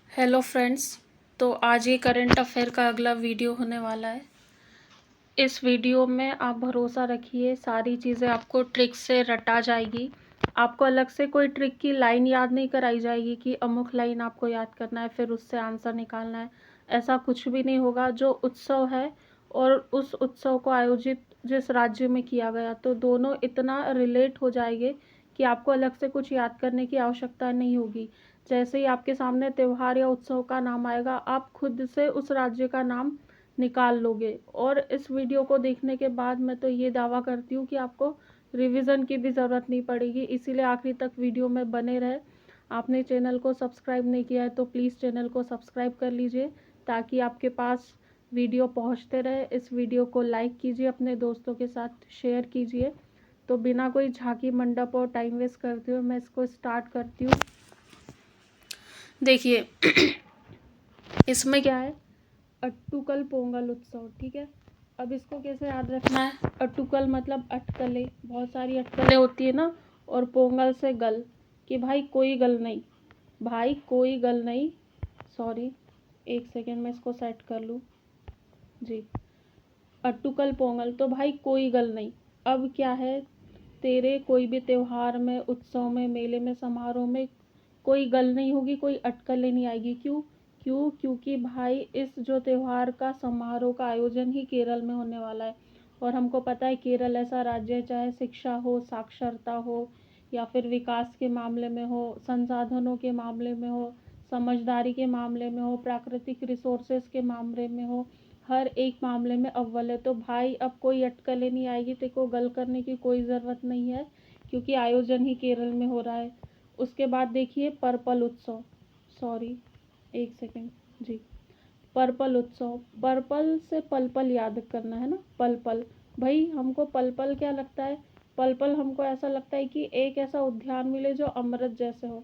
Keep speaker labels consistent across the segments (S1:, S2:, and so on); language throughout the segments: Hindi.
S1: Hello friends. तो आज ये करंट अफेयर का अगला वीडियो होने वाला है। इस वीडियो में आप भरोसा रखिए, सारी चीज़ें आपको ट्रिक से रटा जाएगी। आपको अलग से कोई ट्रिक की लाइन याद नहीं कराई जाएगी कि अमुक लाइन आपको याद करना है फिर उससे आंसर निकालना है। ऐसा कुछ भी नहीं होगा। जो उत्सव है और उस उत्सव को आयोजित जिस राज्य में किया गया, तो दोनों इतना रिलेट हो जाएंगे कि आपको अलग से कुछ याद करने की आवश्यकता नहीं होगी। जैसे ही आपके सामने त्योहार या उत्सव का नाम आएगा, आप खुद से उस राज्य का नाम निकाल लोगे। और इस वीडियो को देखने के बाद मैं तो ये दावा करती हूँ कि आपको रिवीजन की भी ज़रूरत नहीं पड़ेगी। इसीलिए आखिरी तक वीडियो में बने रहे। आपने चैनल को सब्सक्राइब नहीं किया है तो प्लीज़ चैनल को सब्सक्राइब कर लीजिए, ताकि आपके पास वीडियो पहुँचते रहे। इस वीडियो को लाइक कीजिए, अपने दोस्तों के साथ शेयर कीजिए। तो बिना कोई झांकी मंडप और टाइम वेस्ट करते हुए मैं इसको स्टार्ट करती हूँ। देखिए इसमें क्या है, अट्टुकल पोंगल उत्सव, ठीक है। अब इसको कैसे याद रखना है। अट्टुकल मतलब अटकलें, बहुत सारी अटकलें होती है ना। और पोंगल से गल, कि भाई कोई गल नहीं, भाई कोई गल नहीं। सॉरी, एक सेकेंड में इसको सेट कर लूँ जी। अट्टुकल पोंगल तो भाई कोई गल नहीं। अब क्या है, तेरे कोई भी त्योहार में, उत्सव में, मेले में, समारोह में कोई गल नहीं होगी, कोई अटकलें नहीं आएगी। क्यों? क्योंकि भाई इस जो त्योहार का समारोह का आयोजन ही केरल में होने वाला है। और हमको पता है केरल ऐसा राज्य है, चाहे शिक्षा हो, साक्षरता हो, या फिर विकास के मामले में हो, संसाधनों के मामले में हो, समझदारी के मामले में हो, प्राकृतिक रिसोर्सेज के मामले में हो, हर एक मामले में अव्वल है। तो भाई अब कोई अटकलें नहीं आएगी, तेरे को गल करने की कोई ज़रूरत नहीं है, क्योंकि आयोजन ही केरल में हो रहा है। उसके बाद देखिए पर्पल उत्सव, सॉरी एक सेकेंड जी। पर्पल उत्सव, पर्पल से पल पल याद करना है ना, पल पल। भाई हमको पल पल क्या लगता है, पल पल हमको ऐसा लगता है कि एक ऐसा उद्यान मिले जो अमृत जैसे हो।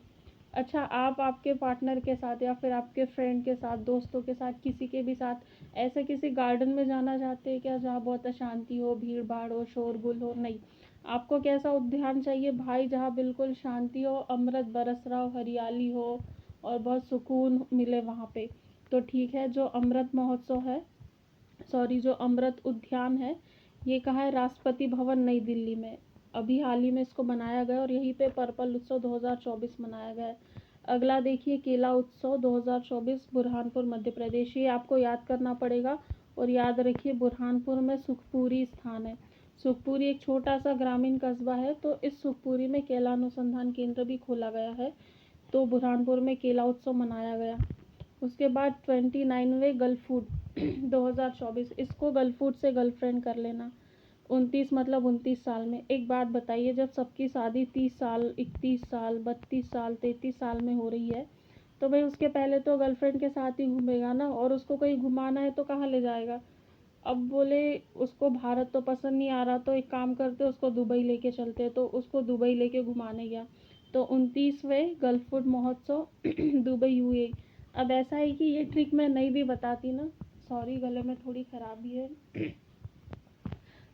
S1: अच्छा, आप आपके पार्टनर के साथ या फिर आपके फ्रेंड के साथ, दोस्तों के साथ, किसी के भी साथ ऐसे किसी गार्डन में जाना चाहते हैं क्या, जहाँ बहुत अशांति हो, भीड़ भाड़ हो, शोरगुल हो? नहीं। आपको कैसा उद्यान चाहिए भाई, जहाँ बिल्कुल शांति हो, अमृत बरस रहा हो, हरियाली हो और बहुत सुकून मिले वहाँ पे। तो ठीक है, जो अमृत महोत्सव है, सॉरी जो अमृत उद्यान है, ये कहाँ है, राष्ट्रपति भवन नई दिल्ली में। अभी हाल ही में इसको बनाया गया और यहीं पे पर्पल उत्सव 2024 मनाया गया है। अगला देखिए केला उत्सव 2024, बुरहानपुर मध्य प्रदेश। ये आपको याद करना पड़ेगा। और याद रखिए बुरहानपुर में सुखपुरी स्थान है। सुखपुरी एक छोटा सा ग्रामीण कस्बा है, तो इस सुखपुरी में केला अनुसंधान केंद्र भी खोला गया है। तो बुरहानपुर में केला उत्सव मनाया गया। उसके बाद 29वें गल्फ फूड 2024, इसको गल्फ फूड से गर्लफ्रेंड कर लेना। 29 मतलब 29 साल में। एक बात बताइए, जब सबकी शादी 30 साल, 31 साल, 32 साल, 33 साल में हो रही है, तो भाई उसके पहले तो गर्लफ्रेंड के साथ ही घूमेगा ना। और उसको कहीं घुमाना है तो कहाँ ले जाएगा। अब बोले उसको भारत तो पसंद नहीं आ रहा, तो एक काम करते उसको दुबई लेके चलते, तो उसको दुबई लेके घुमाने गया। तो 29वें गल्फ फूड महोत्सव दुबई हुए। अब ऐसा है कि ये ट्रिक मैं नहीं भी बताती ना, सॉरी गले में थोड़ी खराबी है।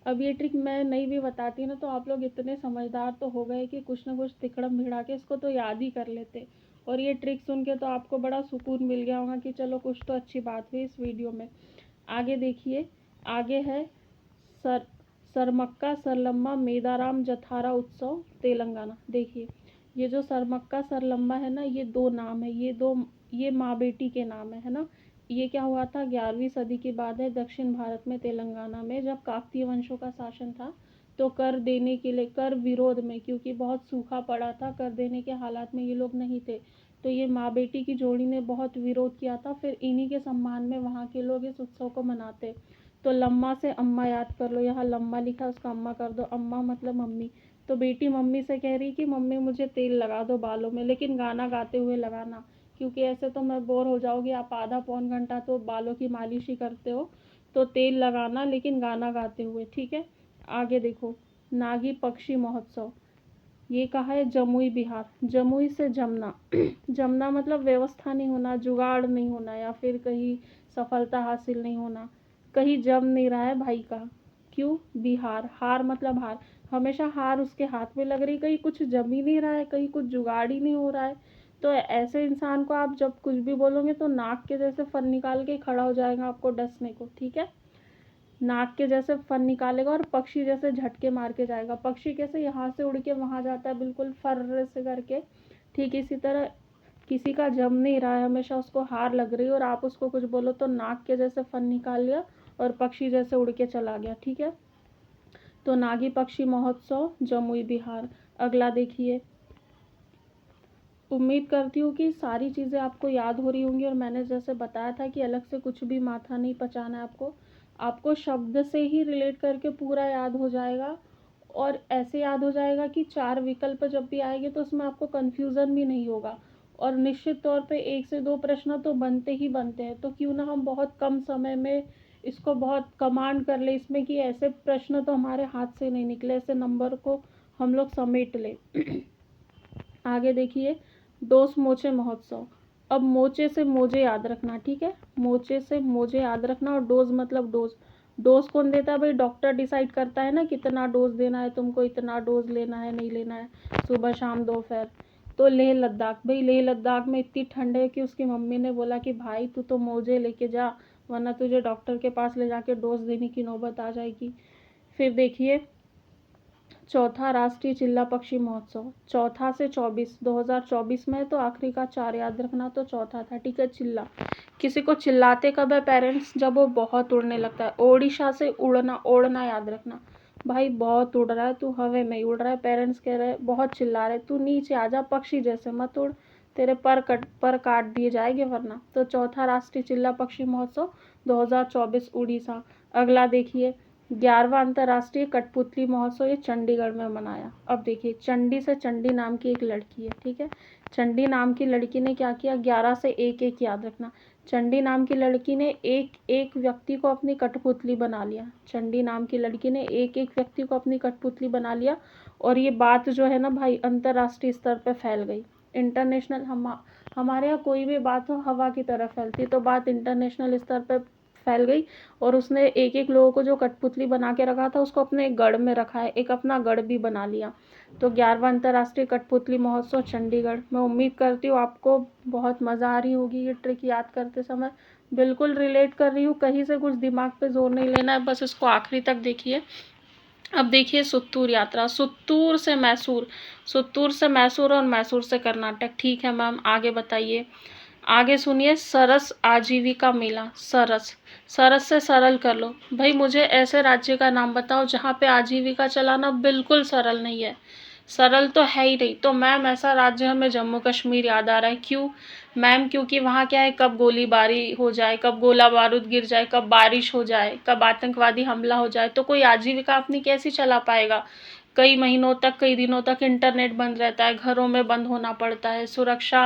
S1: अब ये ट्रिक मैं नहीं भी बताती ना, तो आप लोग इतने समझदार तो हो गए कि कुछ ना कुछ तिकड़म भिड़ा के इसको तो याद ही कर लेते। और ये ट्रिक सुन के तो आपको बड़ा सुकून मिल गया होगा कि चलो कुछ तो अच्छी बात हुई इस वीडियो में। आगे देखिए, आगे है सर सरमक्का सरलम्मा मेदाराम जथारा उत्सव तेलंगाना। देखिए ये जो सरमक्का सरलम्मा है ना, ये दो नाम है, ये माँ बेटी के नाम है ना। ये क्या हुआ था, 11वीं सदी की बात है, दक्षिण भारत में तेलंगाना में जब काकतीय वंशों का शासन था, तो कर देने के लिए, कर विरोध में, क्योंकि बहुत सूखा पड़ा था, कर देने के हालात में ये लोग नहीं थे, तो ये माँ बेटी की जोड़ी ने बहुत विरोध किया था। फिर इन्हीं के सम्मान में वहाँ के लोग इस उत्सव को मनाते। तो लम्मा से अम्मा याद कर लो, यहाँ लम्मा लिखा उसका अम्मा कर दो, अम्मा मतलब मम्मी। तो बेटी मम्मी से कह रही कि मम्मी मुझे तेल लगा दो बालों में, लेकिन गाना गाते हुए लगाना, क्योंकि ऐसे तो मैं बोर हो जाऊँगी। आप आधा पौन घंटा तो बालों की मालिश ही करते हो, तो तेल लगाना लेकिन गाना गाते हुए, ठीक है। आगे देखो, नागी पक्षी महोत्सव, ये कहा है जमुई बिहार। जमुई से जमना जमना मतलब व्यवस्था नहीं होना, जुगाड़ नहीं होना, या फिर कहीं सफलता हासिल नहीं होना, कहीं जम नहीं रहा है भाई का। क्यों? बिहार, हार मतलब हार, हमेशा हार उसके हाथ में लग रही, कहीं कुछ जम ही नहीं रहा है, कहीं कुछ जुगाड़ ही नहीं हो रहा है। तो ऐसे इंसान को आप जब कुछ भी बोलोगे तो नाक के जैसे फन निकाल के खड़ा हो जाएगा आपको डसने को, ठीक है। नाक के जैसे फन निकालेगा और पक्षी जैसे झटके मार के जाएगा। पक्षी कैसे यहाँ से उड़ के वहाँ जाता है बिल्कुल फर्र से करके, ठीक इसी तरह किसी का जम नहीं रहा है, हमेशा उसको हार लग रही है और आप उसको कुछ बोलो तो नाक के जैसे फन निकाल लिया और पक्षी जैसे उड़ के चला गया, ठीक है। तो नागी पक्षी महोत्सव जमुई बिहार। अगला देखिए, उम्मीद करती हूँ कि सारी चीज़ें आपको याद हो रही होंगी और मैंने जैसे बताया था कि अलग से कुछ भी माथा नहीं पचाना है आपको शब्द से ही रिलेट करके पूरा याद हो जाएगा और ऐसे याद हो जाएगा कि 4 विकल्प जब भी आएंगे तो उसमें आपको कन्फ्यूज़न भी नहीं होगा। और निश्चित तौर पे 1 से 2 प्रश्न तो बनते ही बनते हैं, तो क्यों ना हम बहुत कम समय में इसको बहुत कमांड कर ले इसमें कि ऐसे प्रश्न तो हमारे हाथ से नहीं निकले, ऐसे नंबर को हम लोग समेट ले। आगे देखिए, डोस मोचे महोत्सव। अब मोचे से मोजे याद रखना, ठीक है। मोचे से मोजे याद रखना और डोज मतलब डोज। डोज कौन देता है भाई? डॉक्टर डिसाइड करता है ना कितना डोज देना है तुमको, इतना डोज लेना है नहीं लेना है, सुबह शाम दोपहर। तो लेह लद्दाख, भाई लेह लद्दाख में इतनी ठंड है कि उसकी मम्मी ने बोला कि भाई तू तो मोजे लेके जा, वरना तुझे डॉक्टर के पास ले जाके डोज देने की नौबत आ जाएगी। फिर देखिए, चौथा राष्ट्रीय चिल्ला पक्षी महोत्सव। चौथा से 24, 2024 में तो आखिरी का 4 याद रखना, तो चौथा था, ठीक है। चिल्ला, किसी को चिल्लाते कब है पेरेंट्स? जब वो बहुत उड़ने लगता है। ओडिशा से उड़ना, ओढ़ना याद रखना। भाई बहुत उड़ रहा है तू, हवा में ही उड़ रहा है, पेरेंट्स कह रहे हैं बहुत चिल्ला रहे, तू नीचे आ जा, पक्षी जैसे मत उड़, तेरे पर काट दिए जाएंगे वरना। तो चौथा राष्ट्रीय चिल्ला पक्षी महोत्सव 2024 उड़ीसा। अगला देखिए, 11वां अंतर्राष्ट्रीय कठपुतली महोत्सव, ये चंडीगढ़ में मनाया। अब देखिए, चंडी से चंडी नाम की एक लड़की है, ठीक है। चंडी नाम की लड़की ने क्या किया? 11 से 1-1 याद रखना। चंडी नाम की लड़की ने एक एक व्यक्ति को अपनी कठपुतली बना लिया। चंडी नाम की लड़की ने एक एक व्यक्ति को अपनी कठपुतली बना लिया और ये बात जो है ना भाई अंतर्राष्ट्रीय स्तर पर फैल गई। इंटरनेशनल, हमारे यहाँ कोई भी बात हो हवा की तरह फैलती, तो बात इंटरनेशनल स्तर पर फैल गई और उसने एक एक लोगों को जो कठपुतली बना के रखा था उसको अपने एक गढ़ में रखा है, एक अपना गढ़ भी बना लिया। तो 11वां अंतर्राष्ट्रीय कठपुतली महोत्सव चंडीगढ़। मैं उम्मीद करती हूँ आपको बहुत मज़ा आ रही होगी ये ट्रिक याद करते समय। बिल्कुल रिलेट कर रही हूँ, कहीं से कुछ दिमाग पे जोर नहीं लेना है, बस इसको आखिरी तक देखिए। अब देखिए, सुत्तूर यात्रा, सुत्तूर से मैसूर, सुत्तूर से मैसूर और मैसूर से कर्नाटक, ठीक है मैम। आगे बताइए, आगे सुनिए, सरस आजीविका मेला। सरस, सरस से सरल कर लो। भाई मुझे ऐसे राज्य का नाम बताओ जहाँ पे आजीविका चलाना बिल्कुल सरल नहीं है, सरल तो है ही नहीं। तो मैम ऐसा राज्य हमें जम्मू कश्मीर याद आ रहा है। क्यों मैम? क्योंकि वहाँ क्या है, कब गोलीबारी हो जाए, कब गोला बारूद गिर जाए, कब बारिश हो जाए, कब आतंकवादी हमला हो जाए, तो कोई आजीविका अपनी कैसी चला पाएगा? कई महीनों तक, कई दिनों तक इंटरनेट बंद रहता है, घरों में बंद होना पड़ता है, सुरक्षा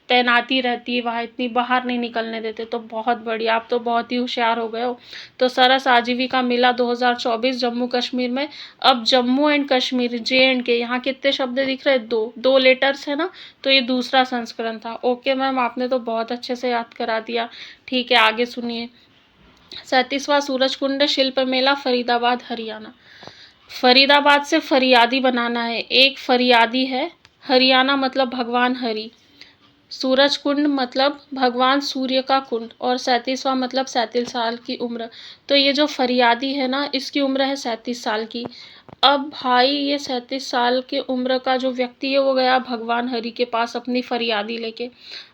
S1: तैनाती रहती है वहाँ, इतनी बाहर नहीं निकलने देते। तो बहुत बढ़िया, आप तो बहुत ही होशियार हो गए हो। तो सरस आजीविका मेला 2024 जम्मू कश्मीर में। अब जम्मू एंड कश्मीर, JNK, यहाँ कितने शब्द दिख रहे हैं? 2 लेटर्स है ना, तो ये दूसरा संस्करण था। ओके मैम, आपने तो बहुत अच्छे से याद करा दिया। ठीक है, आगे सुनिए, 37वां सूरजकुंड शिल्प मेला फरीदाबाद हरियाणा। फरीदाबाद से फरियादी बनाना है, एक फरियादी है, हरियाणा मतलब भगवान हरि, सूरज कुंड मतलब भगवान सूर्य का कुंड, और 37वां मतलब 37 साल की उम्र। तो ये जो फरियादी है ना, इसकी उम्र है 37 साल की। अब भाई ये 37 साल की उम्र का जो व्यक्ति है वो गया भगवान हरि के पास अपनी फरियादी लेके।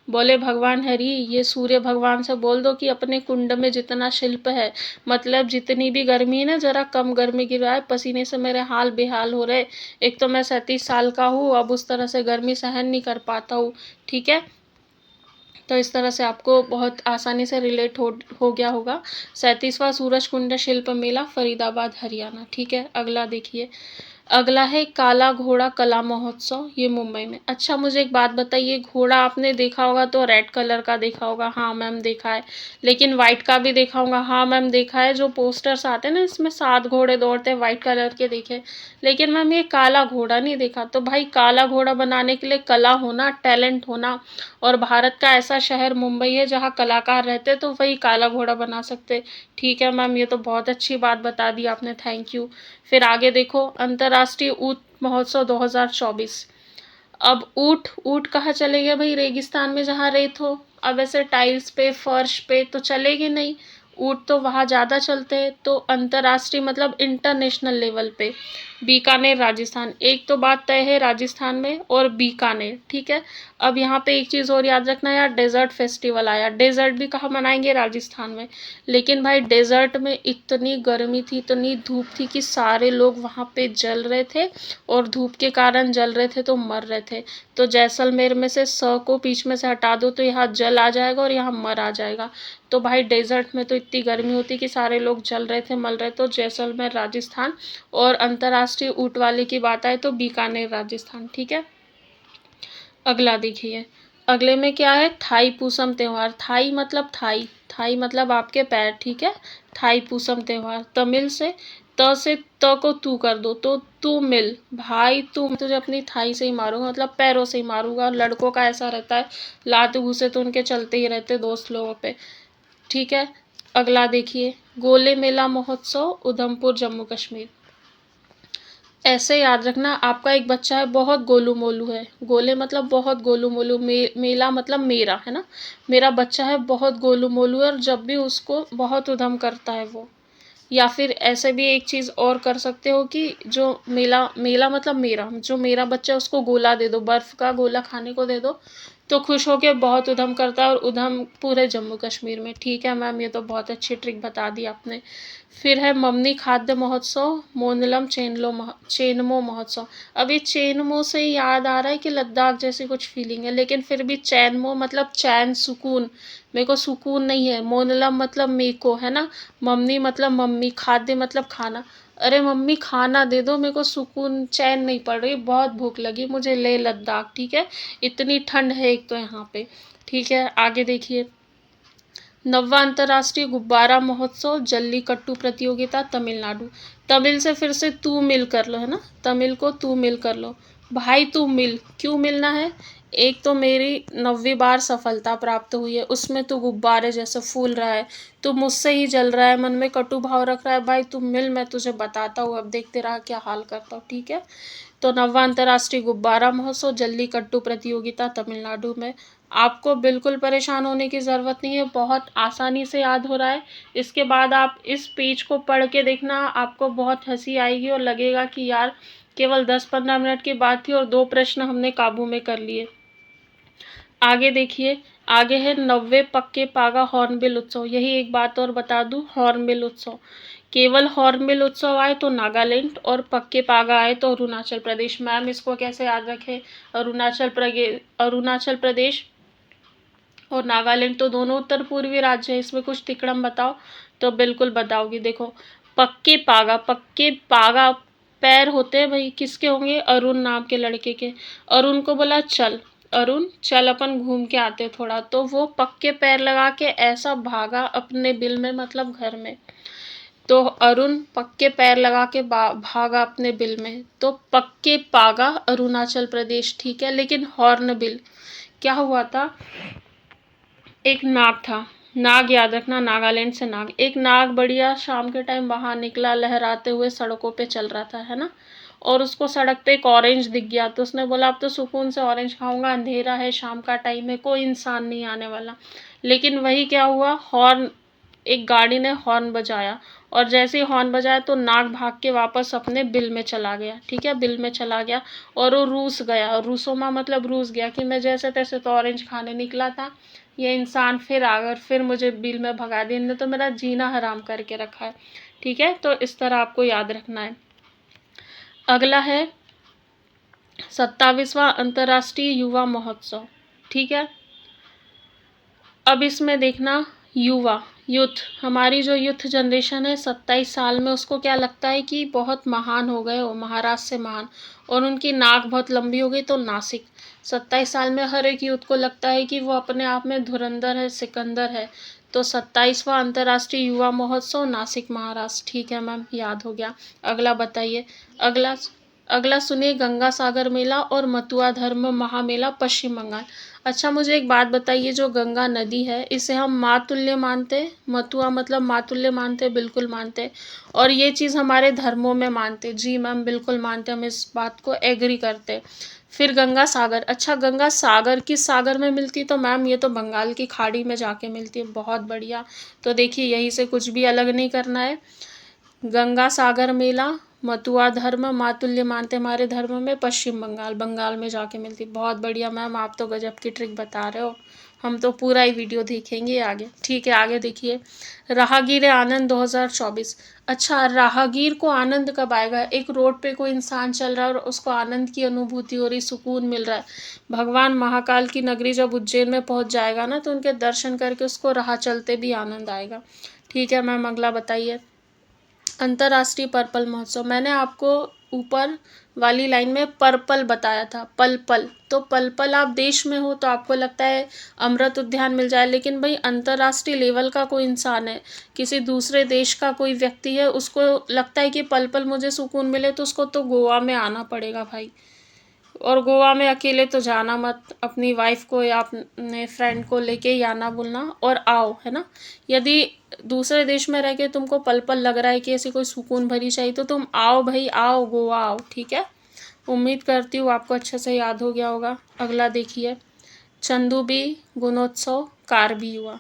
S1: बोले भगवान हरि, ये सूर्य भगवान से बोल दो कि अपने कुंड में जितना शिल्प है, मतलब जितनी भी गर्मी है ना, जरा कम गर्मी गिराए, पसीने से मेरे हाल बेहाल हो रहे। एक तो मैं 37 साल का हूँ, अब उस तरह से गर्मी सहन नहीं कर पाता हूँ, ठीक है। तो इस तरह से आपको बहुत आसानी से रिलेट हो गया होगा। 37वां सूरज कुंड शिल्प मेला फरीदाबाद हरियाणा, ठीक है। अगला देखिए, अगला है काला घोड़ा कला महोत्सव, ये मुंबई में। अच्छा मुझे एक बात बताइए, घोड़ा आपने देखा होगा तो रेड कलर का देखा होगा, हाँ मैम देखा है। लेकिन वाइट का भी देखा होगा, हाँ मैम देखा है। जो पोस्टर्स आते हैं ना, इसमें 7 घोड़े दौड़ते हैं, वाइट कलर के देखे। लेकिन मैम ये काला घोड़ा नहीं देखा। तो भाई काला घोड़ा बनाने के लिए कला होना, टैलेंट होना, और भारत का ऐसा शहर मुंबई है जहाँ कलाकार रहते, तो वही काला घोड़ा बना सकते। ठीक है मैम, ये तो बहुत अच्छी बात बता दी आपने, थैंक यू। फिर आगे देखो, अंतर्राष्ट्रीय ऊँट महोत्सव 2024। अब ऊँट ऊँट कहाँ चलेंगे भाई, रेगिस्तान में जहाँ रेत हो। अब ऐसे टाइल्स पे फर्श पे तो चलेगी नहीं, ऊँट तो वहाँ ज़्यादा चलते हैं। तो अंतर्राष्ट्रीय मतलब इंटरनेशनल लेवल पे बीकानेर राजस्थान, एक तो बात तय है राजस्थान में और बीकानेर, ठीक है। अब यहाँ पे एक चीज़ और याद रखना यार, डेजर्ट फेस्टिवल आया, डेजर्ट भी कहाँ मनाएंगे, राजस्थान में। लेकिन भाई डेजर्ट में इतनी गर्मी थी, इतनी धूप थी कि सारे लोग वहाँ पे जल रहे थे, और धूप के कारण जल रहे थे तो मर रहे थे। तो जैसलमेर में से को बीच में से हटा दो तो यहाँ जल आ जाएगा और यहाँ मर आ जाएगा। तो भाई डेजर्ट में तो इतनी गर्मी होती कि सारे लोग जल रहे थे, मल रहे। तो जैसलमेर राजस्थान, और अंतर्राष्ट्रीय ऊँट वाले की बात आए तो बीकानेर राजस्थान, ठीक है। अगला देखिए, अगले में क्या है, थाई पूसम त्योहार। थाई मतलब थाई, थाई मतलब आपके पैर, ठीक है। थाई पूसम त्योहार, तमिल से त को तू कर दो तो तू मिल भाई, तू तुझे अपनी थाई से ही मारूंगा, मतलब पैरों से ही मारूंगा। लड़कों का ऐसा रहता है, लात घूसे तो उनके चलते ही रहते दोस्त लोगों पे, ठीक है। अगला देखिए, गोले मेला महोत्सव, उधमपुर जम्मू कश्मीर। ऐसे याद रखना, आपका एक बच्चा है बहुत गोलू मोलू है, गोले मतलब बहुत गोलू मोलू, मेला मतलब मेरा, है ना। मेरा बच्चा है बहुत गोलू मोलू है, और जब भी उसको बहुत उधम करता है वो। या फिर ऐसे भी एक चीज़ और कर सकते हो कि जो मेला मेला मतलब मेरा, जो मेरा बच्चा है उसको गोला दे दो, बर्फ़ का गोला खाने को दे दो, तो खुश होके बहुत उधम करता है, और उधम पूरे जम्मू कश्मीर में, ठीक है मैम, ये तो बहुत अच्छी ट्रिक बता दी आपने। फिर है ममनी खाद्य महोत्सव, मोनलम चेनमो महोत्सव। अब ये चेनमो से ही याद आ रहा है कि लद्दाख जैसी कुछ फीलिंग है, लेकिन फिर भी चैनमो मतलब चैन, सुकून, मेरे को सुकून नहीं है। मोनलम मतलब मेको, है ना। मम्मी मतलब मम्मी, खाद्य मतलब खाना। अरे मम्मी खाना दे दो, मेरे को सुकून चैन नहीं पड़ रही, बहुत भूख लगी मुझे, ले लद्दाख, ठीक है। इतनी ठंड है एक तो यहाँ पे, ठीक है। आगे देखिए, नौवां अंतर्राष्ट्रीय गुब्बारा महोत्सव, जल्लीकट्टू प्रतियोगिता, तमिलनाडु। तमिल से फिर से तू मिल कर लो, है ना, तमिल को तू मिल कर लो। भाई तू मिल, क्यों मिलना है, एक तो मेरी 9वीं बार सफलता प्राप्त हुई है, उसमें तू गुब्बारे जैसे फूल रहा है, तू मुझसे ही जल रहा है, मन में कटु भाव रख रहा है, भाई तू मिल, मैं तुझे बताता हूँ, अब देखते रहा क्या हाल करता हूँ, ठीक है। तो नौवां अंतर्राष्ट्रीय गुब्बारा महोत्सव, जल्लीकट्टू प्रतियोगिता, तमिलनाडु में। आपको बिल्कुल परेशान होने की ज़रूरत नहीं है, बहुत आसानी से याद हो रहा है। इसके बाद आप इस पेज को पढ़ के देखना, आपको बहुत हंसी आएगी और लगेगा कि यार केवल 10-15 मिनट की बात थी और 2 प्रश्न हमने काबू में कर लिए। आगे देखिए, आगे है 90 पक्के पागा हॉर्नबिल उत्सव। यही एक बात और बता दूं, हॉर्नबिल उत्सव, केवल हॉर्नबिल उत्सव आए तो नागालैंड, और पक्के पागा आए तो अरुणाचल प्रदेश। मैम इसको कैसे याद रखें, अरुणाचल प्रदेश और नागालैंड तो दोनों उत्तर पूर्वी राज्य है, इसमें कुछ तिकड़म बताओ, तो बिल्कुल बताओगी। देखो, पक्के पागा पैर होते हैं भाई, किसके होंगे, अरुण नाम के लड़के के। अरुण को बोला चल, अरुण चल अपन घूम के आते थोड़ा, तो वो पक्के पैर लगा के ऐसा भागा अपने बिल में, मतलब घर में। तो अरुण पक्के पैर लगा के भागा अपने बिल में, तो पक्के पागा अरुणाचल प्रदेश, ठीक है। लेकिन हॉर्नबिल क्या हुआ था, एक नाग था, नाग याद रखना, नागालैंड से नाग, एक नाग बढ़िया शाम के टाइम बाहर निकला, लहराते हुए सड़कों पे चल रहा था, है ना। और उसको सड़क पे एक ऑरेंज दिख गया, तो उसने बोला अब तो सुकून से ऑरेंज खाऊंगा, अंधेरा है, शाम का टाइम है, कोई इंसान नहीं आने वाला। लेकिन वही क्या हुआ, हॉर्न, एक गाड़ी ने हॉर्न बजाया, और जैसे ही हॉर्न बजाया तो नाग भाग के वापस अपने बिल में चला गया, ठीक है, बिल में चला गया। और वो रूस गया, रूसोमा मतलब रूस गया कि मैं जैसे तैसे तो ऑरेंज खाने निकला था, ये इंसान फिर आकर फिर मुझे बिल में भगा दिया, इन्होंने तो मेरा जीना हराम करके रखा है, ठीक है। तो इस तरह आपको याद रखना है। अगला है 27वां अंतर्राष्ट्रीय युवा महोत्सव, ठीक है। अब इसमें देखना, युवा, यूथ, हमारी जो यूथ जनरेशन है 27 साल में, उसको क्या लगता है कि बहुत महान हो गए हो, महाराष्ट्र से महान, और उनकी नाक बहुत लंबी हो गई तो नासिक। 27 साल में हर एक यूथ को लगता है कि वो अपने आप में धुरंधर है, सिकंदर है। तो 27वां अंतर्राष्ट्रीय युवा महोत्सव, नासिक महाराष्ट्र, ठीक है मैम, याद हो गया। अगला बताइए, अगला अगला सुनिए, गंगा सागर मेला और मथुरा धर्म महामेला, पश्चिम बंगाल। अच्छा मुझे एक बात बताइए, जो गंगा नदी है इसे हम मातुल्य मानते हैं, मथुरा मतलब मातुल्य मानते हैं, बिल्कुल मानते हैं। और ये चीज़ हमारे धर्मों में मानते हैं, जी मैम बिल्कुल मानते हैं, हम इस बात को एग्री करते हैं। फिर गंगा सागर। अच्छा, गंगा सागर किस सागर में मिलती? तो मैम ये तो बंगाल की खाड़ी में जाके मिलती है। बहुत बढ़िया। तो देखिए यहीं से कुछ भी अलग नहीं करना है। गंगा सागर मेला, मतुआ धर्म, मातुल्य मानते हमारे धर्म में, पश्चिम बंगाल, बंगाल में जाके मिलती। बहुत बढ़िया मैम, आप तो गजब की ट्रिक बता रहे हो। हम तो पूरा ही वीडियो देखेंगे आगे। ठीक है, आगे देखिए। राहगीर आनंद 2024। अच्छा, राहगीर को आनंद कब आएगा? एक रोड पे कोई इंसान चल रहा है और उसको आनंद की अनुभूति हो रही, सुकून मिल रहा है। भगवान महाकाल की नगरी जब उज्जैन में पहुंच जाएगा ना, तो उनके दर्शन करके उसको राह चलते भी आनंद आएगा। ठीक है मैम, अगला बताइए। अंतर्राष्ट्रीय पर्पल महोत्सव। मैंने आपको ऊपर वाली लाइन में पर्पल बताया था, पल पल। तो पल पल आप देश में हो तो आपको लगता है अमृत उद्यान मिल जाए, लेकिन भाई अंतर्राष्ट्रीय लेवल का कोई इंसान है, किसी दूसरे देश का कोई व्यक्ति है, उसको लगता है कि पल पल मुझे सुकून मिले, तो उसको तो गोवा में आना पड़ेगा भाई। और गोवा में अकेले तो जाना मत, अपनी वाइफ को या अपने फ्रेंड को लेके ही आना बोलना और आओ, है ना। यदि दूसरे देश में रह के तुमको पल पल लग रहा है कि ऐसी कोई सुकून भरी चाहिए, तो तुम आओ भाई, आओ गोवा आओ। ठीक है, उम्मीद करती हूँ आपको अच्छे से याद हो गया होगा। अगला देखिए, चंदूबी गुणोत्सव कारबी हुआ।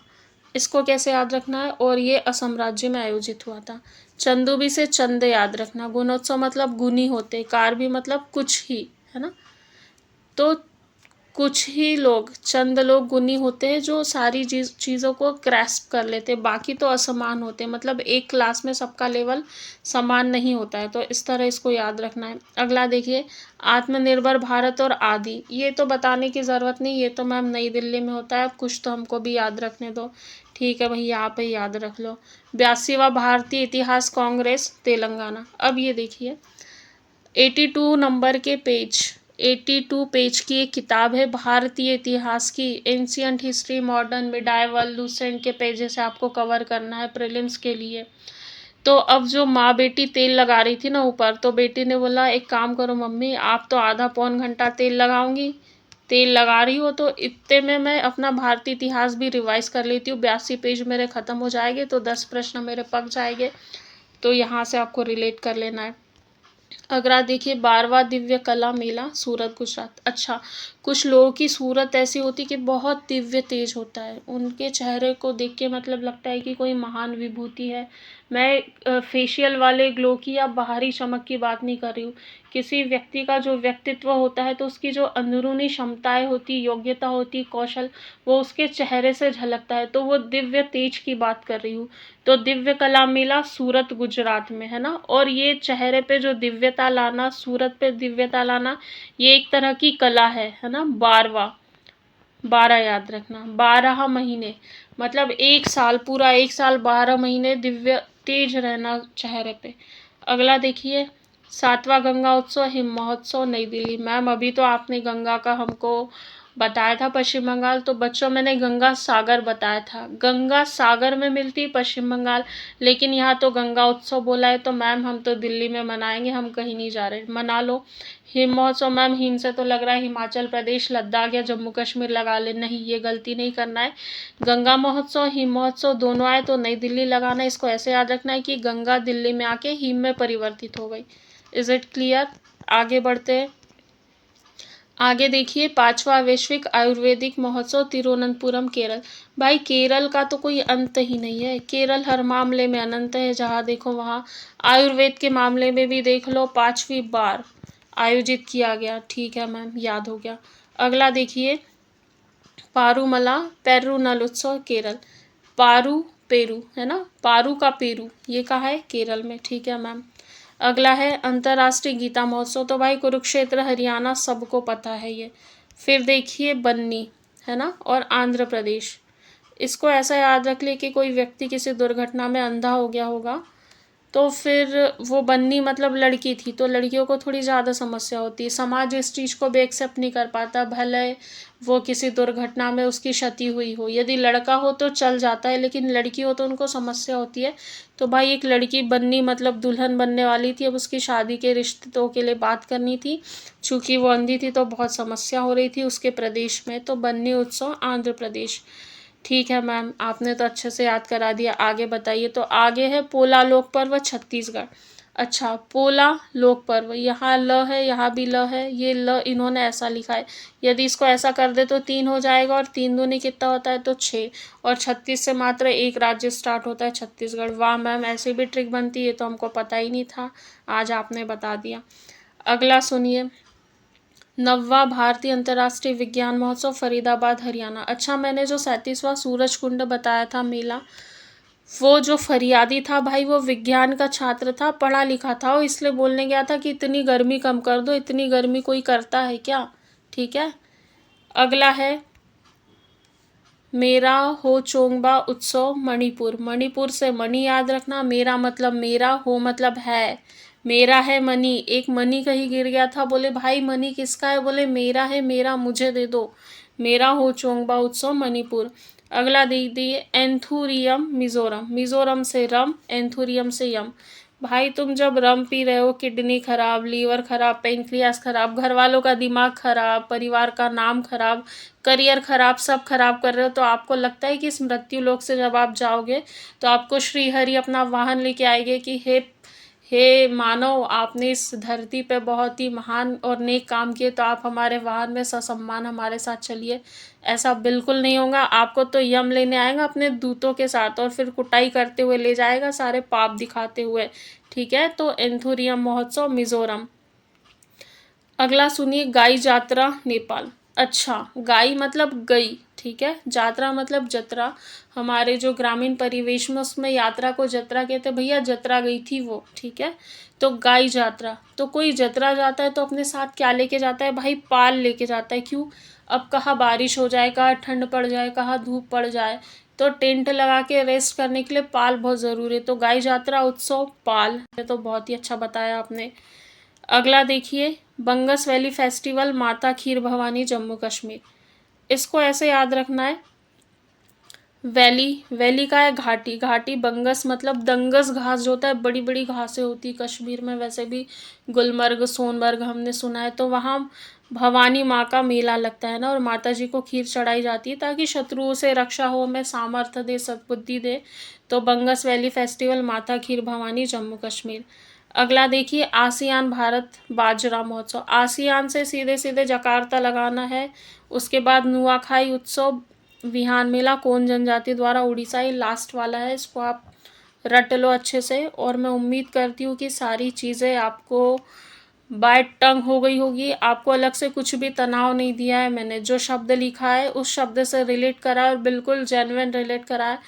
S1: इसको कैसे याद रखना है? और ये असम राज्य में आयोजित हुआ था। चंदूबी से चंद याद रखना, गुणोत्सव मतलब गुनी होते, कारबी मतलब कुछ ही, है ना। तो कुछ ही लोग, चंद लोग गुणी होते हैं जो सारी चीज़ों को ग्रैस्प कर लेते हैं, बाकी तो असमान होते हैं। मतलब एक क्लास में सबका लेवल समान नहीं होता है, तो इस तरह इसको याद रखना है। अगला देखिए, आत्मनिर्भर भारत और आदि। ये तो बताने की ज़रूरत नहीं, ये तो मैम नई दिल्ली में होता है। कुछ तो हमको भी याद रखने दो। ठीक है भैया, आप ही याद रख लो। 82वां भारतीय इतिहास कांग्रेस तेलंगाना। अब ये देखिए, 82 नंबर के पेज, 82 पेज की एक किताब है भारतीय इतिहास की, ancient history, modern, medieval, Lucent के पेजेस आपको कवर करना है प्रीलिम्स के लिए। तो अब जो माँ बेटी तेल लगा रही थी ना ऊपर, तो बेटी ने बोला एक काम करो मम्मी, आप तो आधा पौन घंटा तेल लगाऊंगी, तेल लगा रही हो, तो इतने में मैं अपना भारतीय इतिहास भी रिवाइज कर लेती हूँ। 82 पेज मेरे ख़त्म हो जाएंगे, तो 10 प्रश्न मेरे पक जाएंगे। तो यहाँ से आपको रिलेट कर लेना है। अगला देखिए, 12वां दिव्य कला मेला सूरत गुजरात। अच्छा, कुछ लोगों की सूरत ऐसी होती कि बहुत दिव्य तेज होता है, उनके चेहरे को देख के मतलब लगता है कि कोई महान विभूति है। मैं फेशियल वाले ग्लो की या बाहरी चमक की बात नहीं कर रही हूँ। किसी व्यक्ति का जो व्यक्तित्व होता है, तो उसकी जो अंदरूनी क्षमताएं होती, योग्यता होती, कौशल, वो उसके चेहरे से झलकता है, तो वो दिव्य तेज की बात कर रही हूँ। तो दिव्य कला मेला सूरत गुजरात में, है ना। और ये चेहरे पे जो दिव्यता लाना, सूरत पे दिव्यता लाना, ये एक तरह की कला है ना। 12 याद रखना, 12 महीने मतलब एक साल, पूरा एक साल 12 महीने दिव्य तेज रहना चेहरे पे। अगला देखिए, 7वां गंगा उत्सव हिम महोत्सव नई दिल्ली। मैम अभी तो आपने गंगा का हमको बताया था पश्चिम बंगाल, तो बच्चों मैंने गंगा सागर बताया था, गंगा सागर में मिलती पश्चिम बंगाल, लेकिन यहाँ तो गंगा उत्सव बोला है, तो मैम हम तो दिल्ली में मनाएंगे, हम कहीं नहीं जा रहे, मना लो। हिम महोत्सव, मैम हिम से तो लग रहा है हिमाचल प्रदेश, लद्दाख या जम्मू कश्मीर लगा ले, नहीं ये गलती नहीं करना है। गंगा महोत्सव हिम महोत्सव दोनों आए तो नई दिल्ली लगाना है। इसको ऐसे याद रखना है कि गंगा दिल्ली में आके हिम में परिवर्तित हो गई। Is it clear? आगे बढ़ते हैं। आगे देखिए, 5वां वैश्विक आयुर्वेदिक महोत्सव तिरुवनंतपुरम केरल। भाई केरल का तो कोई अंत ही नहीं है, केरल हर मामले में अनंत है, जहाँ देखो वहाँ। आयुर्वेद के मामले में भी देख लो, 5वीं बार आयोजित किया गया। ठीक है मैम, याद हो गया। अगला देखिए, पारूमला पेरूनल उत्सव केरल। पारू पेरू, है ना, पारू का पेरू, ये कहाँ है? केरल में। ठीक है मैम। अगला है अंतर्राष्ट्रीय गीता महोत्सव, तो भाई कुरुक्षेत्र हरियाणा, सबको पता है ये। फिर देखिए बन्नी, है ना, और आंध्र प्रदेश। इसको ऐसा याद रख ले कि कोई व्यक्ति किसी दुर्घटना में अंधा हो गया होगा, तो फिर वो बन्नी मतलब लड़की थी, तो लड़कियों को थोड़ी ज़्यादा समस्या होती है, समाज इस चीज़ को भी एक्सेप्ट नहीं कर पाता, भले वो किसी दुर्घटना में उसकी क्षति हुई हो। यदि लड़का हो तो चल जाता है, लेकिन लड़की हो तो उनको समस्या होती है। तो भाई एक लड़की बन्नी मतलब दुल्हन बनने वाली थी, अब उसकी शादी के रिश्तों के लिए बात करनी थी, चूँकि वो अंधी थी तो बहुत समस्या हो रही थी उसके प्रदेश में। तो बन्नी उत्सव आंध्र प्रदेश। ठीक है मैम, आपने तो अच्छे से याद करा दिया। आगे बताइए। तो आगे है पोला लोक पर्व छत्तीसगढ़। अच्छा, पोला लोक पर्व, यहाँ ल है, यहाँ भी ल है, ये ल इन्होंने ऐसा लिखा है। यदि इसको ऐसा कर दे तो 3 हो जाएगा, और 3 दूनी कितना होता है, तो 6। और 36 से मात्र एक राज्य स्टार्ट होता है, छत्तीसगढ़। वाह मैम, ऐसी भी ट्रिक बनती है, तो हमको पता ही नहीं था, आज आपने बता दिया। अगला सुनिए, 9वां भारतीय अंतर्राष्ट्रीय विज्ञान महोत्सव फरीदाबाद हरियाणा। अच्छा, मैंने जो 37वां सूरज कुंड बताया था मेला, वो जो फरियादी था भाई, वो विज्ञान का छात्र था, पढ़ा लिखा था, वो इसलिए बोलने गया था कि इतनी गर्मी कम कर दो। इतनी गर्मी कोई करता है क्या? ठीक है। अगला है मेरा हो चोंगबा उत्सव मणिपुर। मणिपुर से मणि याद रखना, मेरा मतलब मेरा, हो मतलब है, मेरा है मनी। एक मनी कहीं गिर गया था, बोले भाई मनी किसका है, बोले मेरा है, मेरा मुझे दे दो। मेरा हो चोंगबा उत्सव मणिपुर। अगला दे दिए एंथुरियम मिजोरम। मिजोरम से रम, एंथुरियम से यम। भाई तुम जब रम पी रहे हो, किडनी खराब, लीवर खराब, पेनक्रियास खराब, घर वालों का दिमाग खराब, परिवार का नाम खराब, करियर खराब, सब खराब कर रहे हो, तो आपको लगता है कि इस मृत्यु लोक से जब आप जाओगे तो आपको श्री हरि अपना वाहन लेके आएंगे कि हे मानव, आपने इस धरती पे बहुत ही महान और नेक काम किए, तो आप हमारे वाहन में ससम्मान हमारे साथ चलिए। ऐसा बिल्कुल नहीं होगा, आपको तो यम लेने आएगा अपने दूतों के साथ, और फिर कुटाई करते हुए ले जाएगा, सारे पाप दिखाते हुए। ठीक है, तो एंथुरियम महोत्सव मिजोरम। अगला सुनिए, गाई जात्रा नेपाल। अच्छा, गाई मतलब गई, ठीक है, जात्रा मतलब जत्रा। हमारे जो ग्रामीण परिवेश में उसमें यात्रा को जत्रा कहते हैं, भैया जत्रा गई थी वो, ठीक है। तो गाई जात्रा, तो कोई जत्रा जाता है तो अपने साथ क्या लेके जाता है भाई, पाल लेके जाता है। क्यों? अब कहाँ बारिश हो जाए, कहाँ ठंड पड़ जाए, कहाँ धूप पड़ जाए, तो टेंट लगा के रेस्ट करने के लिए पाल बहुत ज़रूरी है। तो गाई जात्रा उत्सव पाल, ये तो बहुत ही अच्छा बताया आपने। अगला देखिए, बंगस वैली फेस्टिवल माता खीर भवानी जम्मू कश्मीर। इसको ऐसे याद रखना है, वैली, वैली का है घाटी, घाटी बंगस मतलब दंगस घास जो होता है, बड़ी बड़ी घासें होती कश्मीर में, वैसे भी गुलमर्ग सोनमर्ग हमने सुना है, तो वहाँ भवानी माँ का मेला लगता है ना, और माता जी को खीर चढ़ाई जाती है ताकि शत्रुओं से रक्षा हो, हमें सामर्थ्य दे, सद्बुद्धि दे। तो बंगस वैली फेस्टिवल माता खीर भवानी जम्मू कश्मीर। अगला देखिए, आसियान भारत बाजरा महोत्सव। आसियान से सीधे सीधे जकार्ता लगाना है। उसके बाद नुआखाई उत्सव विहान मेला कौन जनजाति द्वारा उड़ीसा, ये लास्ट वाला है, इसको आप रट लो अच्छे से। और मैं उम्मीद करती हूँ कि सारी चीज़ें आपको बाय टंग हो गई होगी, आपको अलग से कुछ भी तनाव नहीं दिया है मैंने। जो शब्द लिखा है उस शब्द से रिलेट करा है, और बिल्कुल जेन्युइन रिलेट करा है।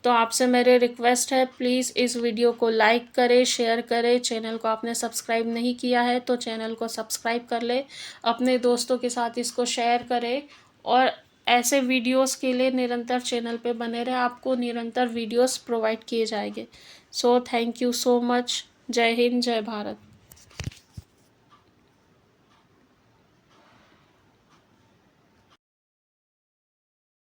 S1: तो आपसे मेरे रिक्वेस्ट है, प्लीज़ इस वीडियो को लाइक करें, शेयर करें। चैनल को आपने सब्सक्राइब नहीं किया है तो चैनल को सब्सक्राइब कर ले, अपने दोस्तों के साथ इसको शेयर करें, और ऐसे वीडियोस के लिए निरंतर चैनल पे बने रहे, आपको निरंतर वीडियोस प्रोवाइड किए जाएंगे। So thank you so much. जय हिंद, जय भारत।